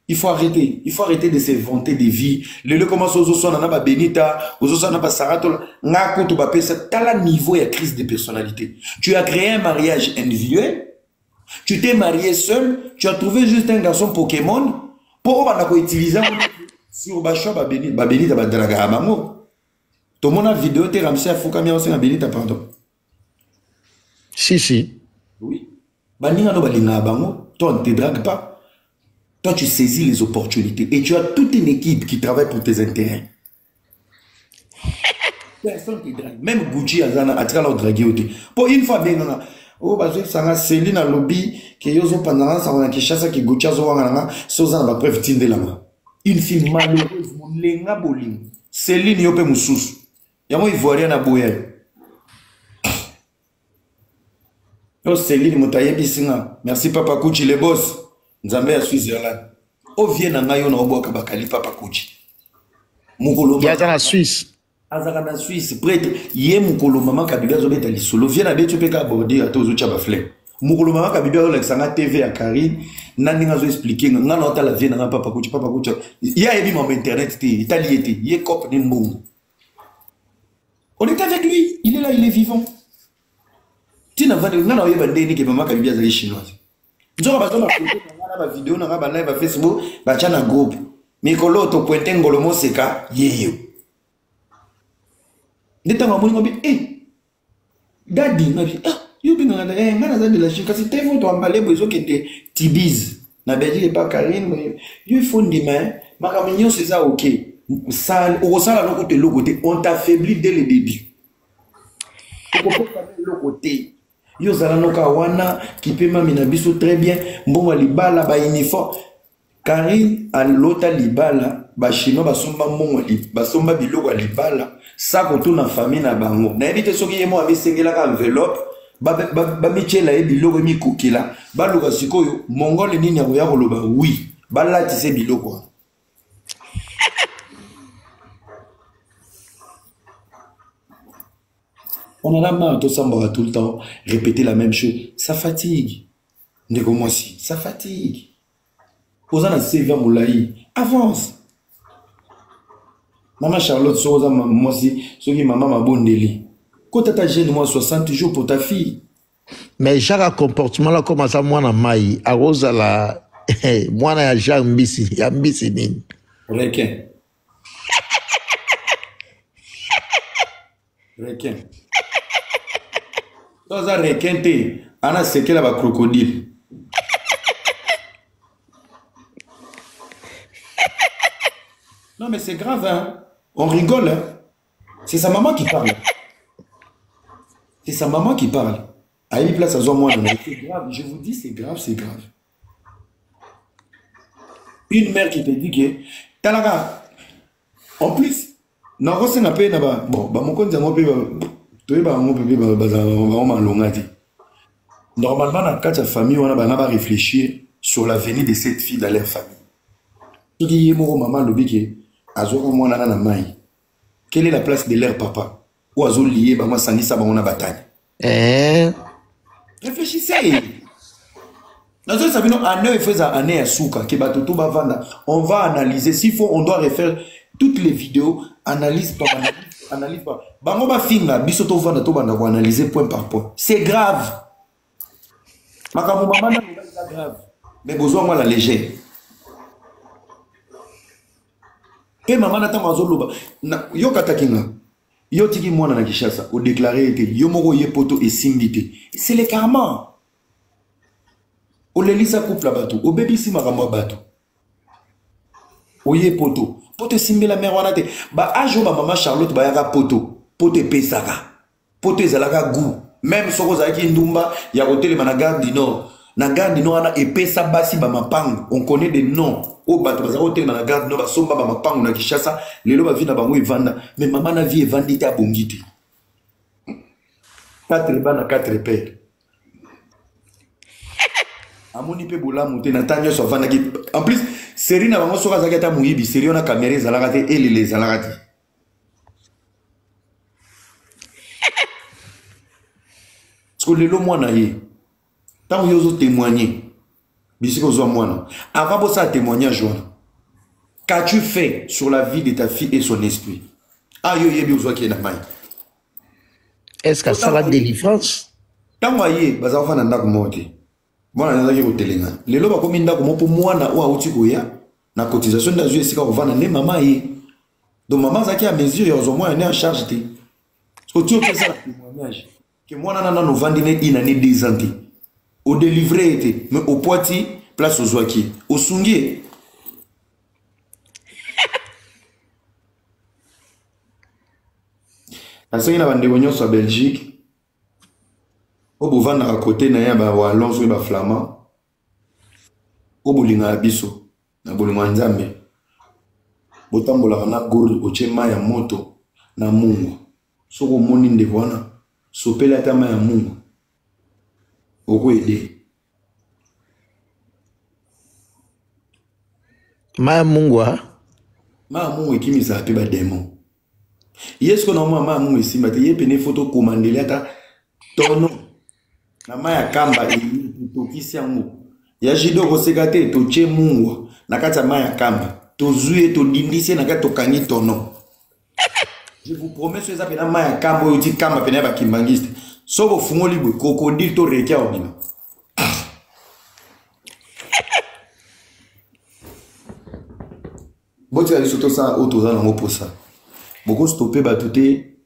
il faut arrêter de se vanter des vies. Le commence aux autres na ba Benita, aux autres na ba Sarato, ngako to ba pesa tala niveau ya crise de personnalité. Tu as créé un mariage individuel, tu t'es marié seul, tu as trouvé juste un garçon Pokémon pour ba utiliser sur ba shop ba Benita ba draga bango. To mona vidéo te ramsi afuka mi na Benita pardon. Si. Oui. Baninga no balinga bango, toi ne te drague pas. Toi tu saisis les opportunités et tu as toute une équipe qui travaille pour tes intérêts. Personne ne te drague. Même Gucci azana atira la draguer au pour une fois bien oh bazwe sanga Céline na lobby que yozo pendant ça on a Kinshasa qui Gucci azo wanga soza na preuve tinde là. Une fille malheureuse mulenga boling. Céline yope mususu. Yamo ivoirien na boyer. Oh Céline Moutaye Bisinga. Merci Papa Kouchi les boss. Nzambe à Switzerland. O vient na ngayo na oboka bakali Papa Kouchi. Mukolo. Ya na Suisse. Azaka na Suisse prêtre ye mukolo mama kabibia zo beta lisolo vient na betu peka aborder ato zo chaba fleur. Mukolo mama kabibia zo lexanga TV à Karine nani ngazo expliquer nga na ota la vie na Papa Kouchi ya ebi mon internet te italien te ye cop ni mbongo. On est avec lui, il est là, il est vivant. Tina vande ngana oyeba ndeni ke mama kabibia za chinoise. Nzoka bazoma photo na ba vidéo na ba live ba Facebook ba chana groupe. Mikolo to pointe ngolo moseka yeyo. Ndeta ngomoni ngobi daddy ngabi yo binga ngana za de la Chine kasi te photo ambale bozo kende tibiz na beji pas Karine yo faut ndima makaminyo c'est ça OK. Ça au sala no côté le côté on t'affaiblit dès le début. Tu comprends pas le côté yo zala noka wana qui peut mamina biso très bien mbongo libala ba uniforme Karine a lota libala ba chino basomba mbongo basomba biloko libala ça koto na famille na bango na ebite soki yemo abisengela ka enveloppe ba michela e biloko mi kokela ba luka sikoyo mongole nini ya koloba oui ba lati se biloko. On en a marre de s'embarrasser tout le temps, répéter la même chose. Ça fatigue. Ndeko moi si, ça fatigue. Osana Seva Moulaï, avance. Maman Charlotte Soza, moi si, ce qui maman m'a bondeli. Quand tu as gêné moi 60 jours pour ta fille. Mais chaque comportement là commence à moi na mai, à Rosa la mwana ya Jean Mbisi, ya Mbisi nini? Requin. Requin. Dans un requin, on a séqué là crocodile. Non mais c'est grave, hein. On rigole, hein. C'est sa maman qui parle. C'est sa maman qui parle. À une place à moi, c'est grave. Je vous dis, c'est grave, c'est grave. Une mère qui te dit que Talaga, en plus, non, c'est un peu bon, mon compte mon normalement, dans quatre familles, on a réfléchir sur l'avenir de cette fille dans leur famille. Tout dit, maman, le biquet, Azora, moi, nana, maï. Quelle est la place de leur papa? Ou Azol lié, bah, moi, Sanissa, bah, on a bataille. Réfléchissez. Dans ce savez, on va analyser. S'il faut, on doit refaire toutes les vidéos, analyse par analyse. Analyse par. Bango ba finga, bisoto vanda to banda analyser point par point. C'est grave. Makambo maman na c'est grave. Mais besoin moi la légère. Et maman na tango azoloba. Yo katakinga. Yo tiki mwana na Kishasa, o déclaré été yo moko ye poto et simbité. C'est le karma. O lelisa couple la bateau, o baby si makambo bateau. O ye poto. Poto simbe la mère wana te. Ba ajo ba maman Charlotte ba yaka poto. Poto pesaka. Poto ezalaka goût. Même soko zaki ndumba ya hôtel na gare du Nord. Na gare du Nord ana epesa basi ba mapango. On connaît des noms. O bato ba hôtel na gare du Nord ba somba ba mapango na Kishasa. Lelo ba vina bango evanda. Mais maman na vie evandi te abongite. 4 bana 4 pères. Amoni pe bola monter na tanyo so vanda ki. En plus, série na bango soka zakata muyibi, série on a caméra zalaka te et les zalaka te. Parce que lelo mwana ye. Tant que yozo témoigner. Bisiko zo mwana. Avant pour ça témoignage wana. Qu'as-tu fait sur la vie de ta fille et son esprit? Ah yo yebi ozo ki na mai. Est-ce que ça la délivrance? Tant que ye baza fa na ndako mote. Mwana nazaki kotelenga. Lelo ba komi ndako mo po mwana o auti koya na cotisation da zue sika kovana ne mama ye. Donc maman zaki à mesure yo zo mwana ne en charge te. Parce que tu fais ça témoignage. Que mwana nana no vandi ne une année 2 ans. Au délivré était mais au Poiti place aux Zouaki. Au Sungi. Asaki na bande bonyo sur Belgique. Au bouvana à côté na ya ba Wallons ou ba Flamand. Au bolinga biso na bolinga nzambe. Botambola na gori ochema ya moto na Mungu. Soko moni ndevana sopela tama ya Mungu. Oko ede. Ma Mungu ha? Ma Mungu ekimisa pe ba démon. Yesko na ma Mungu esimba te yepene photo commandele ata tono. Na maya kamba tokisi yango. Ya jido kosekate to che Mungu na kati ya maya kamba. To zuye to dindise na kati to kangi tono. Je vous promets que ça pena maya kamba yo ti kamba pena ba kimbangiste. Sobo fungoli bwe crocodile to rekia obino. Boti ali soto sa autoza na mo posa. Boko stopper ba touté